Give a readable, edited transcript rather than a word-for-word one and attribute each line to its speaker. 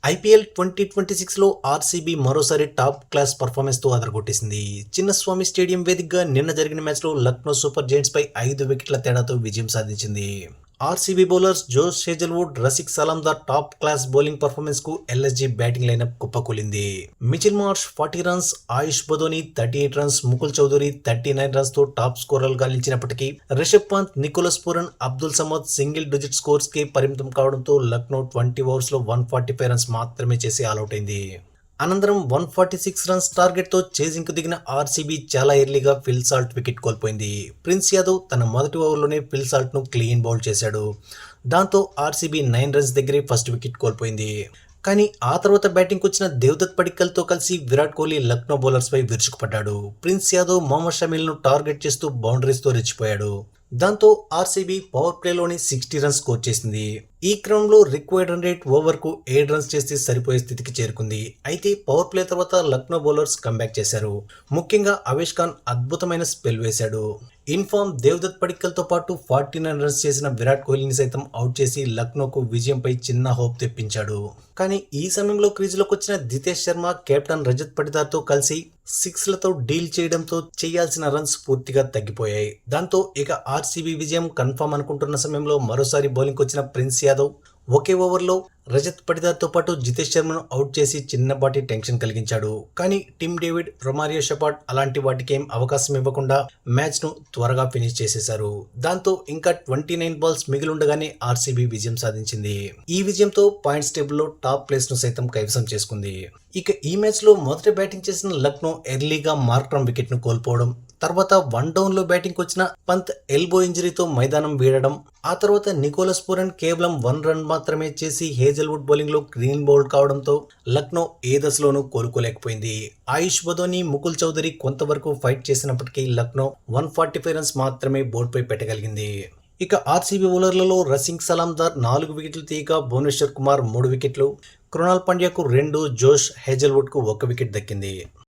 Speaker 1: IPL 2026లో RCB మరోసారి top class పర్ఫార్మెన్స్తో అదరగొట్టేసింది. Chinnaswamy stadium వేదికగా నిన్న జరిగిన మ్యాచ్లో లక్నో సూపర్ జెయింట్స్ పై 5 వికెట్ల తేడాతో విజయం సాధించింది. RCB bowlers Josh Hazlewood, Rasikh Salamdar top class bowling performance కు ఎల్ఎస్జీ బ్యాటింగ్ లైనప్ కుప్పకూలింది. Mitchell Marsh 40 runs, Ayush Badoni 38 runs, Mukul Choudhary 39 runs తో టాప్ స్కోరర్లుగా నిలిచినప్పటికీ Rishabh Pant, Nicholas Pooran, Abdul Samad single digit scores కి పరిమితం కావడంతో లక్నో 20 ఓవర్స్ లో 145 రన్స్ మాత్రమే చేసి ఆలౌట్ అయింది. అనంతరం 146 రన్స్ టార్గెట్ తో చేజింగ్ కు దిగిన ఆర్సీబీ చాలా ఎర్లీగా ఫిల్ సాల్ట్ వికెట్ కోల్పోయింది. ప్రిన్స్ యాదవ్ తన మొదటి ఓవర్లోనే ఫిల్ సాల్ట్ ను క్లీన్ బౌల్డ్ చేశాడు. దాంతో ఆర్సీబీ 9 రన్స్ దగ్గరే ఫస్ట్ వికెట్ కోల్పోయింది. కానీ ఆ తర్వాత బ్యాటింగ్ వచ్చిన దేవదత్ పడిక్కల్ తో కలిసి విరాట్ కోహ్లీ లక్నో బౌలర్స్ పై విరుచుకుపడ్డాడు. ప్రిన్స్ యాదవ్, మొహమ్మద్ షమీల్ ను టార్గెట్ చేస్తూ బౌండరీస్ తో రెచ్చిపోయాడు. దాంతో ఆర్సీబీ పవర్ ప్లేలోని 60 రన్స్ స్కోర్ చేసింది. ఈ క్రమంలో రిక్వైర్డ్ రన్ రేట్ ఓవర్ కు 7 రన్స్ చేస్తే సరిపోయే స్థితికి చేరుకుంది. అయితే పవర్ ప్లే తర్వాత లక్నో బౌలర్స్ కంబ్యాక్ చేశారు. ముఖ్యంగా అవేష్ ఖాన్ అద్భుతమైన స్పెల్ వేశాడు. ఇన్ఫార్మ్ దేవదత్ పడిక్కల్ తో పాటు 49 రన్స్ చేసిన విరాట్ కోహ్లీని సైతం అవుట్ చేసి లక్నోకు విజయంపై చిన్న హోప్ తెప్పించాడు. కానీ ఈ సమయంలో క్రీజులోకి వచ్చిన దితేష్ శర్మ, కెప్టెన్ రజత్ పటిదార్ తో కలిసి 6లతో డీల్ చేయడంతో చేయాల్సిన రన్స్ పూర్తిగా తగ్గిపోయాయి. దాంతో ఇక ఆర్సీబీ విజయం కన్ఫర్మ్ అనుకుంటున్న సమయంలో మరోసారి బౌలింగ్ వచ్చిన ప్రిన్స్ యాదవ్ ఒకే ఓవర్లో రజత్ పటిదార్ తో పాటు జితేష్ శర్మను అవుట్ చేసి చిన్నపాటి టెన్షన్ కలిగించాడు. కానీ టిమ్ డేవిడ్, రొమారియో షెపార్డ్ అలాంటి వాటికేం అవకాశం ఇవ్వకుండా మ్యాచ్ ను త్వరగా ఫినిష్ చేసేశారు. దాంతో ఇంకా 29 బాల్స్ మిగిలుండగానే ఆర్సీబీ విజయం సాధించింది. ఈ విజయంతో పాయింట్స్ టేబుల్లో టాప్ ప్లేస్ ను సైతం కైవసం చేసుకుంది. ఇక ఈ మ్యాచ్ లో మొదట బ్యాటింగ్ చేసిన లక్నో ఎర్లీగా మార్క్రమ్ వికెట్ ను కోల్పోవడం, తర్వాత 1 డౌన్ లో బ్యాటింగ్ వచ్చిన పంత్ ఎల్బో ఇంజరీతో మైదానం వీడడం, ఆ తర్వాత నికోలస్ పూరన్ కేవలం 1 రన్ మాత్రమే చేసి హేజల్వుడ్ బౌలింగ్ లో గ్రీన్ బౌల్డ్ కావడంతో లక్నో ఏ దశలోనూ కోలుకోలేకపోయింది. ఆయుష్ బదోని, ముకుల్ చౌదరి కొంతవరకు ఫైట్ చేసినప్పటికీ లక్నో 145 రన్స్ మాత్రమే బోర్డుపై పెట్టగలిగింది. ఇక ఆర్సీబీ బౌలర్లలో రసిక్ సలాందార్ 4 వికెట్లు తీయగా భువనేశ్వర్ కుమార్ 3 వికెట్లు, కృణాల్ పాండ్యాకు 2, జోష్ హేజల్వుడ్ కు 1 వికెట్ దక్కింది.